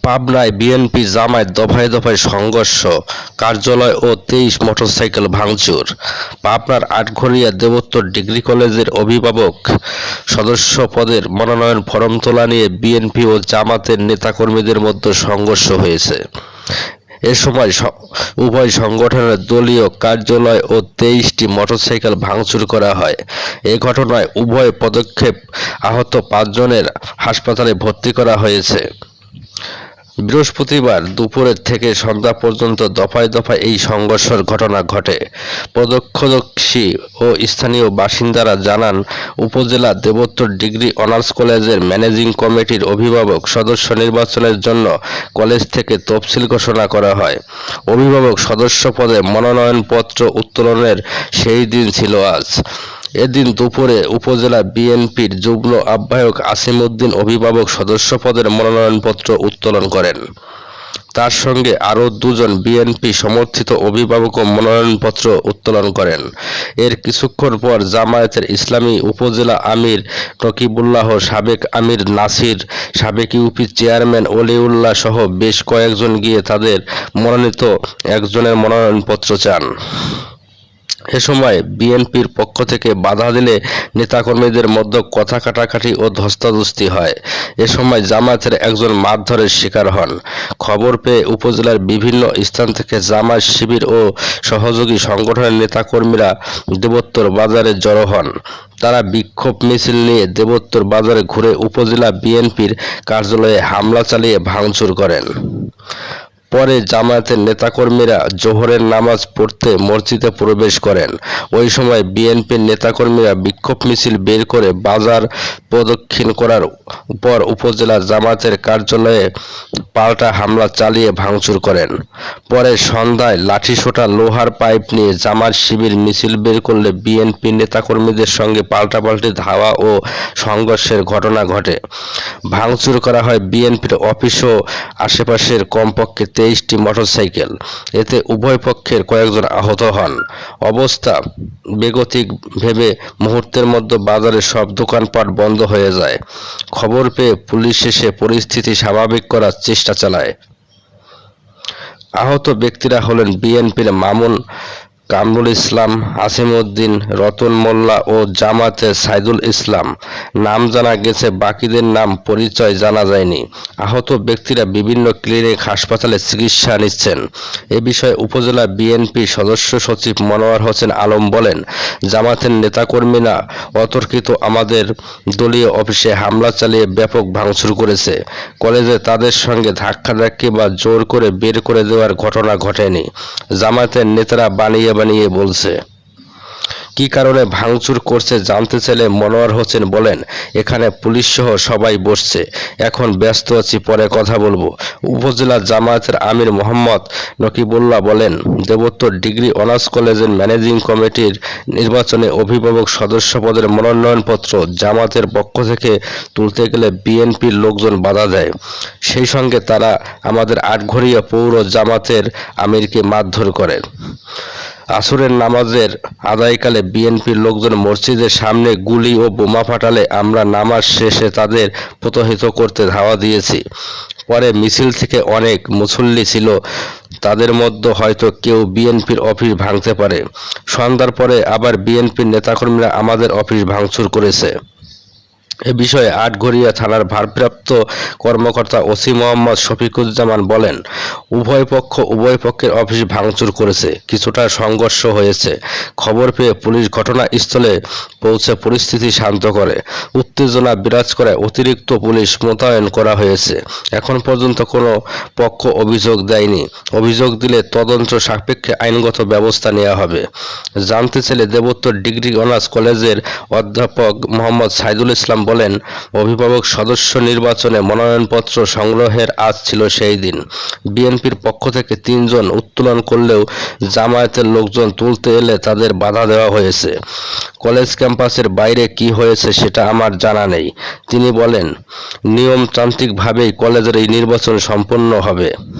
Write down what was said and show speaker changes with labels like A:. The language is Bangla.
A: পাবনায় বিএনপি জামায়াত দফায় দফায় সংঘর্ষ, কার্যালয় ও ২৩ মোটরসাইকেল ভাঙচুর। পাবনার আটঘরিয়া দেবোত্তর ডিগ্রি কলেজের অভিভাবক সদস্য পদের মনোনয়ন ফরম তোলা নিয়ে বিএনপি ও জামাতের নেতাকর্মীদের মধ্যে সংঘর্ষ হয়েছে। এ সময় উভয় সংগঠনের দলীয় কার্যালয় ও ২৩টি মোটরসাইকেল ভাঙচুর করা হয়। এ ঘটনায় উভয় পদক্ষেপ আহত ৫ জনের হাসপাতালে ভর্তি করা হয়েছে। বৃহস্পতিবার দুপুরের থেকে সন্ধ্যা পর্যন্ত দফায় দফায় এই সংঘর্ষের ঘটনা ঘটে। প্রত্যক্ষদর্শী ও স্থানীয় বাসিন্দারা জানান, উপজেলা দেবোত্তর ডিগ্রি অনার্স কলেজের ম্যানেজিং কমিটির অভিভাবক সদস্য নির্বাচনের জন্য কলেজ থেকে তফসিল ঘোষণা করা হয়। অভিভাবক সদস্য পদে মনোনয়নপত্র উত্তোলনের সেই দিন ছিল আজ। এদিন দুপুরে উপজেলা বিএনপির যুগ্ম আহ্বায়ক আসিম উদ্দিন অভিভাবক সদস্য পদের মনোনয়নপত্র উত্তোলন করেন। তার সঙ্গে আরও ২ জন বিএনপি সমর্থিত অভিভাবকও মনোনয়নপত্র উত্তোলন করেন। এর কিছুক্ষণ পর জামায়াতের ইসলামী উপজেলা আমির নকিবুল্লাহ, সাবেক আমির নাসির, সাবেক ইউপি চেয়ারম্যান অলিউল্লাহ সহ বেশ কয়েকজন গিয়ে তাদের মনোনীত একজনের মনোনয়নপত্র চান। এ সময় বিএনপির পক্ষ থেকে বাধা দিলে নেতাকর্মীদের মধ্যে কথা কাটাকাটি ও ধস্তাধস্তি হয়। এ সময় জামায়াতের একজন মারধরের শিকার হন। খবর পেয়ে উপজেলার বিভিন্ন স্থান থেকে জামায়াত শিবির ও সহযোগী সংগঠনের নেতাকর্মীরা দেবোত্তর বাজারে জড়ো হন। তারা বিক্ষোভ মিছিল নিয়ে দেবোত্তর বাজারে ঘুরে উপজেলা বিএনপির কার্যালয়ে হামলা চালিয়ে ভাঙচুর করেন। পরে জামায়াতের নেতাকর্মীরা জোহরের নামাজ পড়তে মসজিদে প্রবেশ করেন। ওই সময় বিএনপির নেতাকর্মীরা বিক্ষোভ মিছিল বের করে বাজার প্রদক্ষিণ করার পর উপজেলা জামায়াতের কার্যালয়ে পাল্টা হামলা চালিয়ে ভাঙচুর করেন। পরে সন্ধ্যায় লাঠিসোঁটা, লোহার পাইপ নিয়ে জামায়াত শিবির মিছিল বের করলে বিএনপির নেতাকর্মীদের সঙ্গে পাল্টাপাল্টি ধাওয়া ও সংঘর্ষের ঘটনা ঘটে। ভাঙচুর করা হয় বিএনপির অফিস ও আশেপাশের কমপক্ষে ২৩টি মোটরসাইকেল। এতে উভয় পক্ষের কয়েকজন আহত হন। অবস্থা বেগতিক ভেবে মুহূর্তের মধ্যে বাজারের সব দোকানপাট বন্ধ হয়ে যায়। খবর পেয়ে পুলিশ এসে পরিস্থিতি স্বাভাবিক করার চেষ্টা চালায়। আহত ব্যক্তিরা হলেন বিএনপির মামুন, কামরুল ইসলাম, আসিম উদ্দিন, রতন মোল্লা ও জামায়াতের সাইদুল ইসলাম। নাম জানা গেছে, বাকিদের নাম পরিচয় জানা যায়নি। আহত ব্যক্তিরা বিভিন্ন ক্লিনিক, হাসপাতালে চিকিৎসা নিচ্ছেন। এ বিষয়ে উপজেলা বিএনপি সদস্য সচিব মনোয়ার হোসেন আলম বলেন, জামায়াতের নেতাকর্মীরা অতর্কিত আমাদের দলীয় অফিসে হামলা চালিয়ে ব্যাপক ভাঙচুর করেছে। কলেজে তাদের সঙ্গে ধাক্কাধাক্কি বা জোর করে বের করে দেওয়ার ঘটনা ঘটেনি। জামায়াতের নেতারা বানিয়ে বলছে। কি কারণে ভাঙচুর করছে জানতে চাইলে মনোয়ার হোসেন বলেন, এখানে পুলিশ সহ সবাই বসছে, এখন ব্যস্ত আছি, পরে কথা বলবো। উপজেলা জামায়াতের আমির মোহাম্মদ নকিবুল্লাহ বলেন, দেবোত্তর ডিগ্রি অনার্স কলেজের ম্যানেজিং কমিটির নির্বাচনে অভিভাবক সদস্য পদের মনোনয়নপত্র জামায়াতের পক্ষ থেকে তুলতে গেলে বিএনপির লোকজন বাধা দেয়। সেই সঙ্গে তারা আমাদের আটঘরিয়া পৌর জামায়াতের আমিরকে মারধর করে। আসরের নামাজের আদায়কালে বিএনপির লোকজন মসজিদের সামনে গুলি ও বোমা ফাটালে আমরা নামাজ শেষে তাদের প্রতিহত করতে ধাওয়া দিয়েছি। পরে মিছিল থেকে অনেক মুসল্লি ছিল, তাদের মধ্যে হয়তো কেউ বিএনপির অফিস ভাঙতে পারে। সন্ধ্যার পরে আবার বিএনপির নেতাকর্মীরা আমাদের অফিস ভাঙচুর করেছে। এ বিষয়ে আটঘরিয়া থানার ভারপ্রাপ্ত কর্মকর্তা ওসি মোহাম্মদ শফিকুজ্জামান বলেন, উভয় পক্ষের অফিস ভাঙচুর করেছে, কিছুটা সংঘর্ষ হয়েছে। খবর পেয়ে পুলিশ ঘটনাস্থলে পৌঁছে পরিস্থিতি শান্ত করে। উত্তেজনা বিরাজ করে অতিরিক্ত পুলিশ মোতায়েন করা হয়েছে। এখন পর্যন্ত কোনো পক্ষ অভিযোগ দেয়নি। অভিযোগ দিলে তদন্ত সাপেক্ষে আইনগত ব্যবস্থা নেওয়া হবে। জানতে চাইলে দেবোত্তর ডিগ্রি অনার্স কলেজের অধ্যাপক মোহাম্মদ সাইদুল ইসলাম বলেন, অভিভাবক সদস্য নির্বাচনে মনোনয়নপত্র সংগ্রহের আজ ছিল সেই দিন। বিএনপির পক্ষ থেকে ৩ জন উত্তোলন করলেও জামায়াতের লোকজন তুলতে এলে তাদের বাধা দেওয়া হয়েছে। কলেজ ক্যাম্পাসের বাইরে কি হয়েছে সেটা আমার জানা নেই। তিনি বলেন, নিয়মতান্ত্রিকভাবেই কলেজের এই নির্বাচন সম্পন্ন হবে।